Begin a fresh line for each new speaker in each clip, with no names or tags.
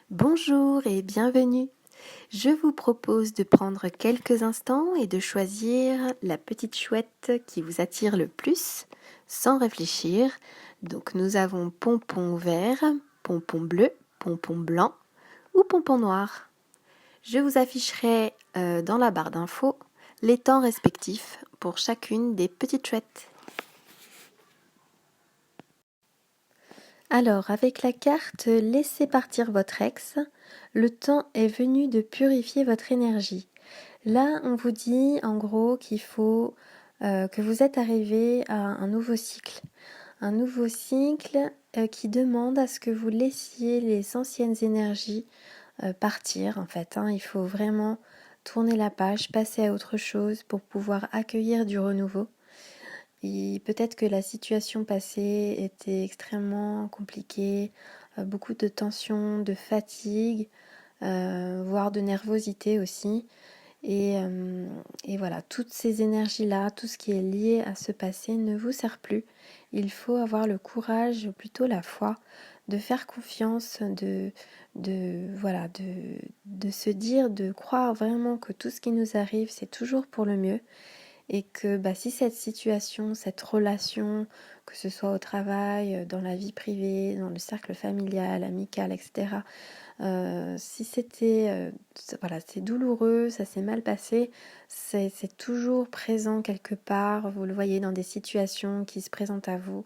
Bonjour et bienvenue. Je vous propose de prendre quelques instants et de choisir la petite chouette qui vous attire le plus, sans réfléchir. Donc nous avons pompon vert, pompon bleu, pompon blanc ou pompon noir. Je vous afficherai dans la barre d'infos les temps respectifs pour chacune des petites chouettes. Alors, avec la carte Laissez partir votre ex, le temps est venu de purifier votre énergie. Là, on vous dit en gros qu'il faut que vous êtes arrivé à un nouveau cycle. Un nouveau cycle qui demande à ce que vous laissiez les anciennes énergies partir en fait. Il faut vraiment tourner la page, passer à autre chose pour pouvoir accueillir du renouveau. Et peut-être que la situation passée était extrêmement compliquée, beaucoup de tension, de fatigue, voire de nervosité aussi. Et voilà, toutes ces énergies-là, tout ce qui est lié à ce passé ne vous sert plus. Il faut avoir le courage, ou plutôt la foi, de faire confiance, voilà, de se dire, de croire vraiment que tout ce qui nous arrive, c'est toujours pour le mieux. Et que si cette situation, cette relation, que ce soit au travail, dans la vie privée, dans le cercle familial, amical, etc., si c'était, voilà, c'est douloureux, ça s'est mal passé, c'est toujours présent quelque part, vous le voyez dans des situations qui se présentent à vous,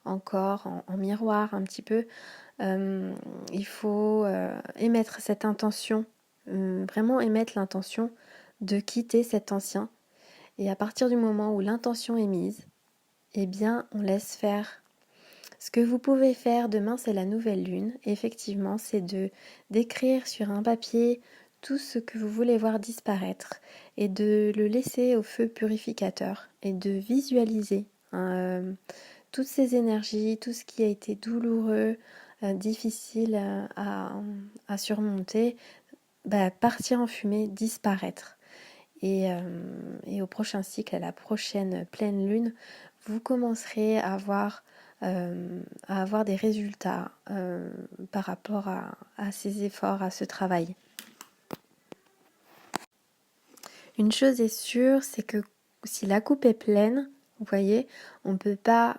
encore en miroir un petit peu, il faut émettre cette intention, vraiment émettre l'intention de quitter cet ancien. Et à partir du moment où l'intention est mise, eh bien, on laisse faire. Ce que vous pouvez faire demain, c'est la nouvelle lune. Effectivement, c'est d'écrire sur un papier tout ce que vous voulez voir disparaître et de le laisser au feu purificateur et de visualiser toutes ces énergies, tout ce qui a été douloureux, difficile à surmonter, partir en fumée, disparaître. Et au prochain cycle, à la prochaine pleine lune, vous commencerez à avoir des résultats par rapport à ces efforts, à ce travail. Une chose est sûre, c'est que si la coupe est pleine, vous voyez, on ne peut pas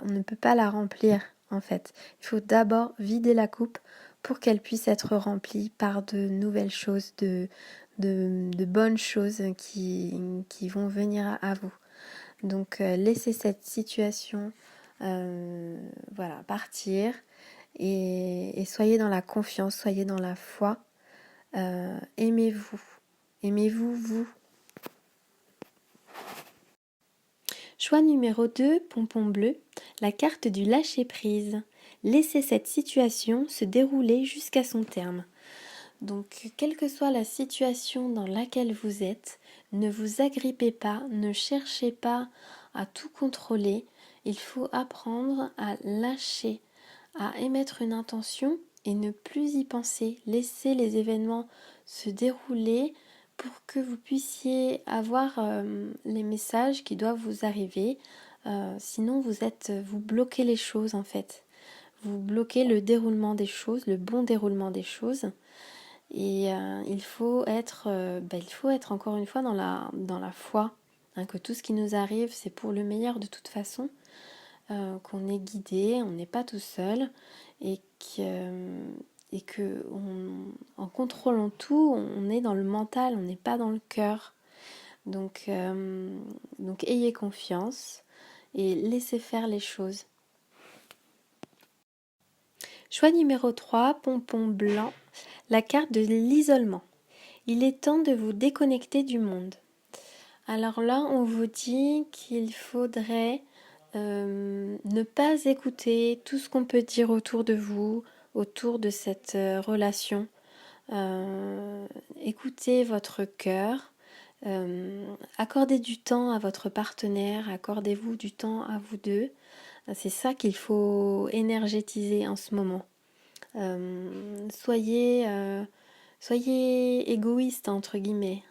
la remplir en fait. Il faut d'abord vider la coupe pour qu'elle puisse être remplie par de nouvelles choses, de bonnes choses qui vont venir à vous. Donc laissez cette situation voilà, partir et soyez dans la confiance, soyez dans la foi. Aimez-vous, vous. Choix numéro 2, pompon bleu, la carte du lâcher-prise. Laissez cette situation se dérouler jusqu'à son terme. Donc, quelle que soit la situation dans laquelle vous êtes, ne vous agrippez pas, ne cherchez pas à tout contrôler. Il faut apprendre à lâcher, à émettre une intention et ne plus y penser. Laissez les événements se dérouler pour que vous puissiez avoir les messages qui doivent vous arriver. Sinon, vous bloquez les choses en fait. Vous bloquez le déroulement des choses, le bon déroulement des choses. Et il faut être encore une fois dans la foi, que tout ce qui nous arrive, c'est pour le meilleur de toute façon, qu'on est guidé, on n'est pas tout seul, et que en contrôlant tout, on est dans le mental, on n'est pas dans le cœur. Donc ayez confiance et laissez faire les choses. Choix numéro 3, pompon blanc, la carte de l'isolement. Il est temps de vous déconnecter du monde. Alors là, on vous dit qu'il faudrait ne pas écouter tout ce qu'on peut dire autour de vous, autour de cette relation. Écoutez votre cœur. Accordez du temps à votre partenaire, accordez-vous du temps à vous deux. C'est ça qu'il faut énergétiser en ce moment. Soyez égoïste entre guillemets.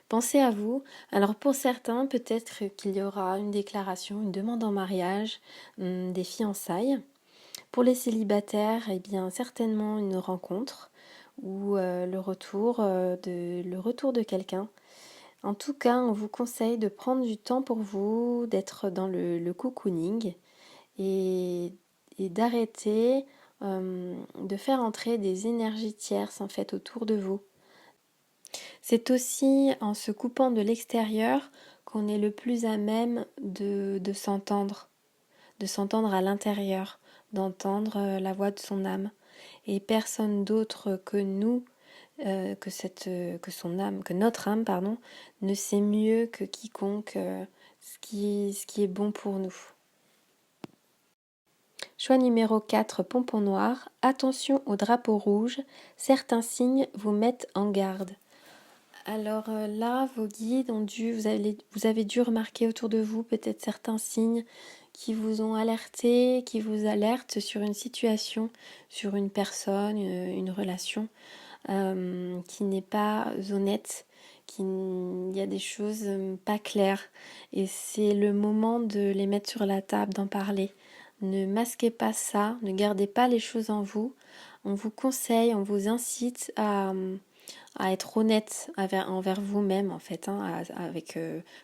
Pensez à vous. Alors pour certains, peut-être qu'il y aura une déclaration, une demande en mariage, des fiançailles. Pour les célibataires, eh bien certainement une rencontre ou le retour de quelqu'un. En tout cas, on vous conseille de prendre du temps pour vous, d'être dans le cocooning et, et d'arrêter de faire entrer des énergies tierces en fait autour de vous. C'est aussi en se coupant de l'extérieur qu'on est le plus à même de s'entendre à l'intérieur, d'entendre la voix de son âme. Et personne d'autre que nous, que notre âme, pardon, ne sait mieux que quiconque ce qui est bon pour nous. Choix numéro 4, pompon noir. Attention au drapeau rouge, certains signes vous mettent en garde. Alors là, vos guides vous avez dû remarquer autour de vous peut-être certains signes qui vous ont alerté, qui vous alertent sur une situation, sur une personne, une relation qui n'est pas honnête, il y a des choses pas claires. Et c'est le moment de les mettre sur la table, d'en parler. Ne masquez pas ça, ne gardez pas les choses en vous. On vous conseille, on vous incite à être honnête envers vous-même en fait, hein,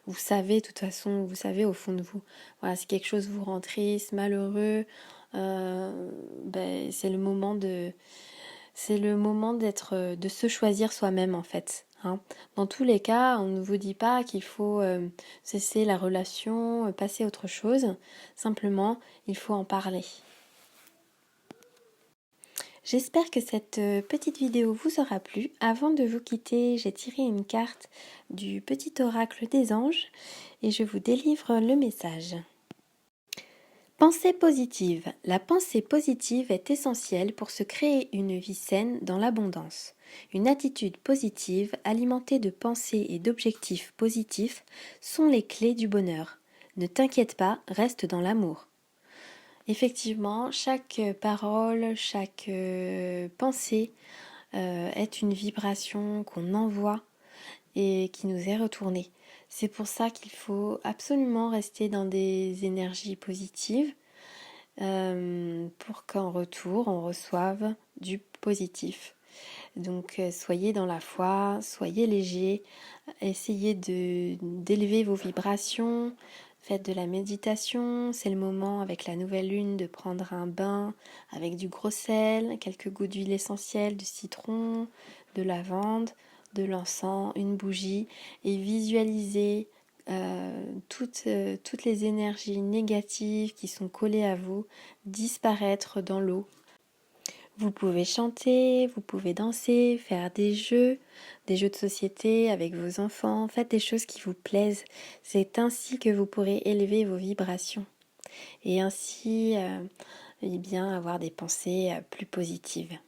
vous savez de toute façon, vous savez au fond de vous, voilà, si quelque chose vous rend triste, malheureux, c'est le moment de se choisir soi-même en fait, hein. Dans tous les cas, on ne vous dit pas qu'il faut cesser la relation, passer à autre chose, simplement il faut en parler. J'espère que cette petite vidéo vous aura plu. Avant de vous quitter, j'ai tiré une carte du petit oracle des anges et je vous délivre le message. Pensée positive. La pensée positive est essentielle pour se créer une vie saine dans l'abondance. Une attitude positive, alimentée de pensées et d'objectifs positifs, sont les clés du bonheur. Ne t'inquiète pas, reste dans l'amour. Effectivement, chaque parole, chaque pensée est une vibration qu'on envoie et qui nous est retournée. C'est pour ça qu'il faut absolument rester dans des énergies positives pour qu'en retour on reçoive du positif. Donc soyez dans la foi, soyez léger, essayez d'élever vos vibrations. Faites de la méditation, c'est le moment avec la nouvelle lune de prendre un bain avec du gros sel, quelques gouttes d'huile essentielle, de citron, de lavande, de l'encens, une bougie et visualisez toutes les énergies négatives qui sont collées à vous disparaître dans l'eau. Vous pouvez chanter, vous pouvez danser, faire des jeux de société avec vos enfants, faites des choses qui vous plaisent. C'est ainsi que vous pourrez élever vos vibrations et ainsi eh bien, avoir des pensées plus positives.